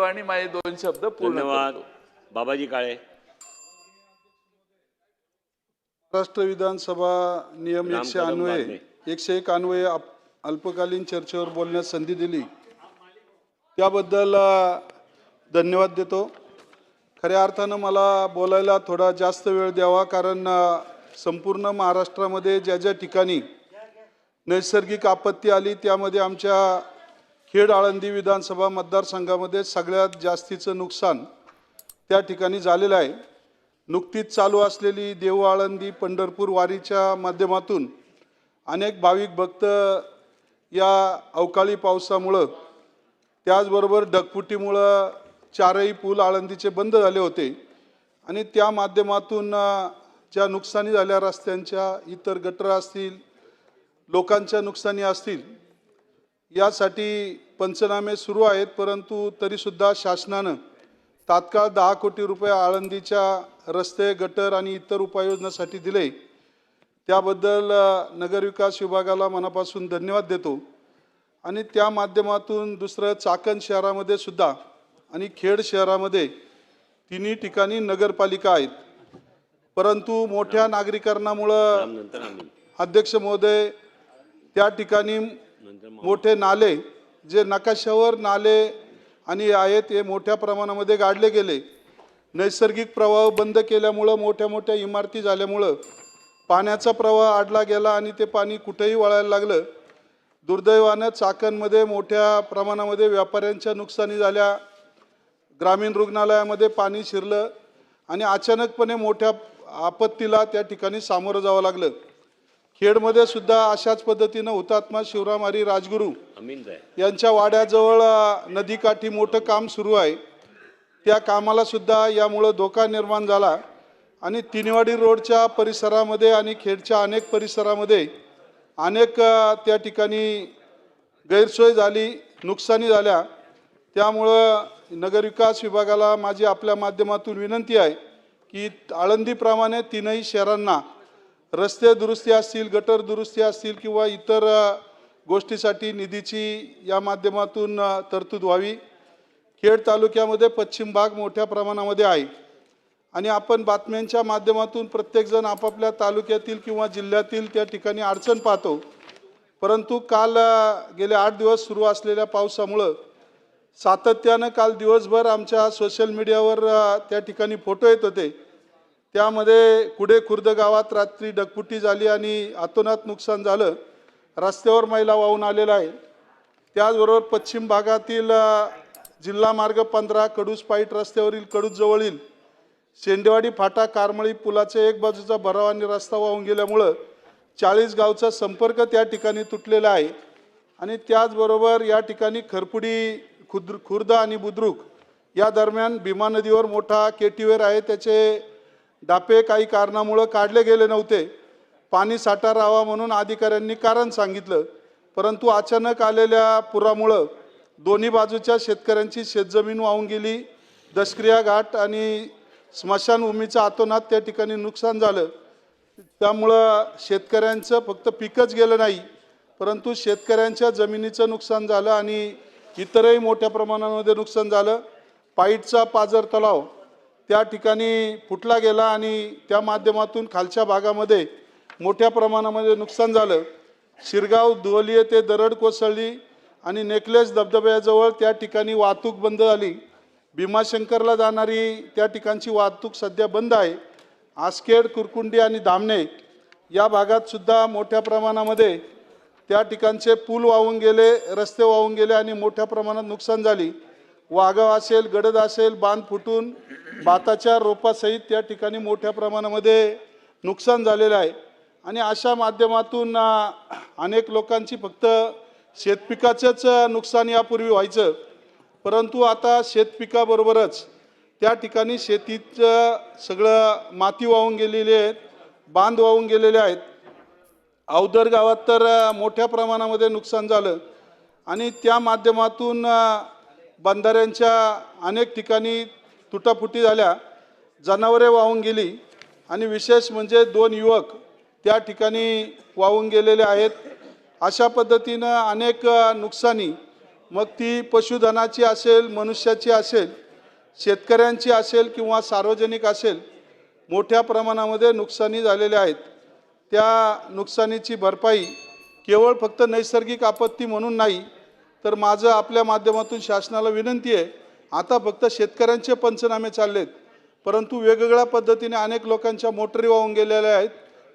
आणि माझे 2 शब्द पूर्ण धन्यवाद. करतो. बाबाजी काळे. महाराष्ट्र विधानसभा नियम राम कदम बाद में. 101 अन्वये अल्पकालीन चर्चेवर बोलण्यास संधी दिली त्याबद्दल धन्यवाद देतो. खऱ्या अर्थानं मला बोलायला थोडा जास्त वेळ द्यावा, कारण संपूर्ण महाराष्ट्रामध्ये ज्या ज्या ठिकाणी नैसर्गिक आपत्ती आली त्यामध्ये आमच्या खेड आळंदी विधानसभा मतदारसंघामध्ये सगळ्यात जास्तीचं नुकसान त्या ठिकाणी झालेलं आहे. नुकतीच चालू असलेली देहू आळंदी पंढरपूर वारीच्या माध्यमातून अनेक भाविक भक्त या अवकाळी पावसामुळं त्याचबरोबर ढगफुटीमुळं 4ही पूल आळंदीचे बंद झाले होते आणि त्या माध्यमातून ज्या नुकसानी झाल्या रस्त्यांच्या, इतर गटर असतील, लोकांच्या नुकसानी असतील, यासाठी पंचनामे सुरू आहेत. परंतु तरीसुद्धा शासनानं तात्काळ 10 कोटी रुपये आळंदीच्या रस्ते, गटर आणि इतर उपाययोजनासाठी दिले. त्याबद्दल नगरविकास विभागाला मनापासून धन्यवाद देतो. आणि त्या माध्यमातून दुसरं, चाकण शहरामध्ये सुद्धा आणि खेड शहरामध्ये तिन्ही ठिकाणी नगरपालिका आहेत. परंतु मोठ्या नागरीकरणामुळं अध्यक्ष महोदय त्या ठिकाणी मोठे नाले, जे नकाशावर नाले आणि आहेत, हे मोठ्या प्रमाणामध्ये गाडले गेले. नैसर्गिक प्रवाह बंद केल्यामुळं मोठ्या मोठ्या इमारती झाल्यामुळं पाण्याचा प्रवाह अडला गेला आणि ते पाणी कुठेही वळायला लागलं. दुर्दैवानं चाकणमध्ये मोठ्या प्रमाणामध्ये व्यापाऱ्यांच्या नुकसानी झाल्या. ग्रामीण रुग्णालयामध्ये पाणी शिरलं आणि अचानकपणे मोठ्या आपत्तीला त्या ठिकाणी सामोरं जावं लागलं. खेडमध्ये सुद्धा अशाच पद्धतीनं हुतात्मा शिवराम हरी राजगुरू यांच्या वाड्याजवळ नदीकाठी मोठं काम सुरू आहे. त्या कामाला सुद्धा यामुळं धोका निर्माण झाला आणि तिनवाडी रोडच्या परिसरामध्ये आणि खेडच्या अनेक परिसरामध्ये अनेक त्या ठिकाणी गैरसोय झाली, नुकसानी झाल्या. त्यामुळं नगरविकास विभागाला माझी आपल्या माध्यमातून विनंती आहे की आळंदीप्रमाणे तीनही शहरांना रस्ते दुरुस्ती असतील, गटर दुरुस्ती असतील किंवा इतर गोष्टीसाठी निधीची या माध्यमातून तरतूद व्हावी. खेड तालुक्यामध्ये पश्चिम भाग मोठ्या प्रमाणामध्ये आहे आणि आपण बातम्यांच्या माध्यमातून प्रत्येकजण आपापल्या तालुक्यातील किंवा जिल्ह्यातील त्या ठिकाणी अडचण पाहतो. परंतु काल गेले 8 दिवस सुरू असलेल्या पावसामुळं सातत्यानं काल दिवसभर आमच्या सोशल मीडियावर त्या ठिकाणी फोटो येत होते. त्यामध्ये कुडे खुर्द गावात रात्री ढगफुटी झाली आणि अतोनात नुकसान झालं. रस्त्यावर मैला वाहून आलेला आहे. त्याचबरोबर पश्चिम भागातील जिल्हा मार्ग 15 कडूस पाईट रस्त्यावरील कडूसजवळील शेंडेवाडी फाटा कारमळी पुलाचे एक बाजूचा भराव आणि रस्ता वाहून गेल्यामुळं 40 गावचा संपर्क त्या ठिकाणी तुटलेला आहे. आणि त्याचबरोबर या ठिकाणी खरपुडी, खुर्द आणि बुद्रुक या दरम्यान भीमा नदीवर मोठा केटीवेर आहे. त्याचे डापे काही कारणामुळं काढले गेले नव्हते. पाणी साठा राहावा म्हणून अधिकाऱ्यांनी कारण सांगितलं, परंतु अचानक आलेल्या पुरामुळं दोन्ही बाजूच्या शेतकऱ्यांची शेतजमीन वाहून गेली. दशक्रिया घाट आणि स्मशानभूमीचं अतोनात त्या ठिकाणी नुकसान झालं. त्यामुळं शेतकऱ्यांचं फक्त पिकच गेलं नाही, परंतु शेतकऱ्यांच्या जमिनीचं नुकसान झालं आणि इतरही मोठ्या प्रमाणामध्ये नुकसान झालं. पाईटचा पाझर तलाव त्या ठिकाणी फुटला गेला आणि त्या माध्यमातून खालच्या भागामध्ये मोठ्या प्रमाणामध्ये नुकसान झालं. शिरगाव दुवलिये ते दरड कोसळली आणि नेकलेस धबधब्याजवळ त्या ठिकाणी वाहतूक बंद झाली. भीमाशंकरला जाणारी त्या ठिकाणची वाहतूक सध्या बंद आहे. आसखेड, कुरकुंडी आणि धामणे या भागात सुद्धा मोठ्या प्रमाणामध्ये त्या ठिकाणचे पूल वाहून गेले, रस्ते वाहून गेले आणि मोठ्या प्रमाणात नुकसान झाली. वाघाव असेल, गडद असेल, बांध फुटून भाताच्या रोपासहित त्या ठिकाणी मोठ्या प्रमाणामध्ये नुकसान झालेलं आहे. आणि अशा माध्यमातून अनेक लोकांची फक्त शेतपिकाचंच नुकसान यापूर्वी व्हायचं, परंतु आता शेतपिकाबरोबरच त्या ठिकाणी शेतीचं सगळं माती वाहून गेलेली आहेत, बांध वाहून गेलेले आहेत. अवदर गावात तर मोठ्या प्रमाणामध्ये नुकसान झालं आणि त्या माध्यमातून बंधाऱ्यांच्या अनेक ठिकाणी तुटाफुटी झाल्या, जनावरे वाहून गेली आणि विशेष म्हणजे 2 युवक त्या ठिकाणी वाहून गेलेले आहेत. अशा पद्धतीनं अनेक नुकसानी मग ती पशुधनाची असेल, मनुष्याची असेल, शेतकऱ्यांची असेल किंवा सार्वजनिक असेल, मोठ्या प्रमाणामध्ये नुकसानी झालेल्या आहेत. त्या नुकसानीची भरपाई केवळ फक्त नैसर्गिक आपत्ती म्हणून नाही, तर माझं आपल्या माध्यमातून शासनाला विनंती आहे, आता फक्त शेतकऱ्यांचे पंचनामे चाललेत, परंतु वेगवेगळ्या पद्धतीने अनेक लोकांच्या मोटरी वाहून गेलेल्या आहेत,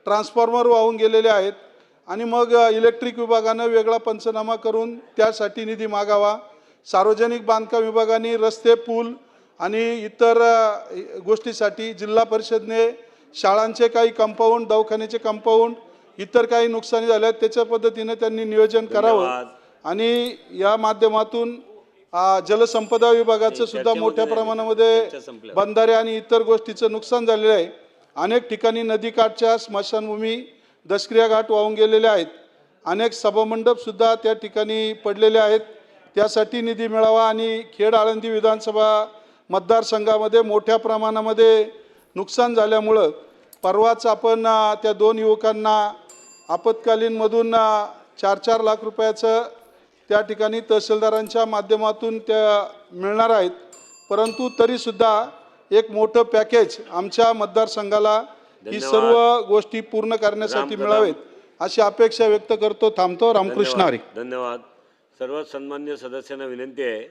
ट्रान्सफॉर्मर वाहून गेलेले आहेत आणि मग इलेक्ट्रिक विभागानं वेगळा पंचनामा करून त्यासाठी निधी मागावा. सार्वजनिक बांधकाम विभागाने रस्ते, पूल आणि इतर गोष्टीसाठी, जिल्हा परिषदने शाळांचे काही कंपाऊंड, दवाखान्याचे कंपाऊंड, इतर काही नुकसानी झाल्या त्याच्या पद्धतीने त्यांनी नियोजन करावं. आणि या माध्यमातून जलसंपदा विभागाचं सुद्धा मोठ्या प्रमाणामध्ये बंधारे आणि इतर गोष्टीचं नुकसान झालेलं आहे. अनेक ठिकाणी नदीकाठच्या स्मशानभूमी, दशक्रिया घाट वाहून गेलेले आहेत. अनेक सभामंडप सुद्धा त्या ठिकाणी पडलेले आहेत. त्यासाठी निधी मिळावा. आणि खेड आळंदी विधानसभा मतदारसंघामध्ये मोठ्या प्रमाणामध्ये नुकसान झाल्यामुळं परवाच आपण त्या 2 युवकांना आपत्कालीनमधून 4-4 लाख रुपयाचं त्या ठिकाणी तहसीलदारांच्या माध्यमातून त्या मिळणार आहेत. परंतु तरीसुद्धा एक मोठं पॅकेज आमच्या मतदारसंघाला ही सर्व गोष्टी पूर्ण करण्यासाठी मिळावेत अशी अपेक्षा व्यक्त करतो. थांबतो. रामकृष्ण हरी. धन्यवाद. सर्व सन्मान्य सदस्यांना विनंती आहे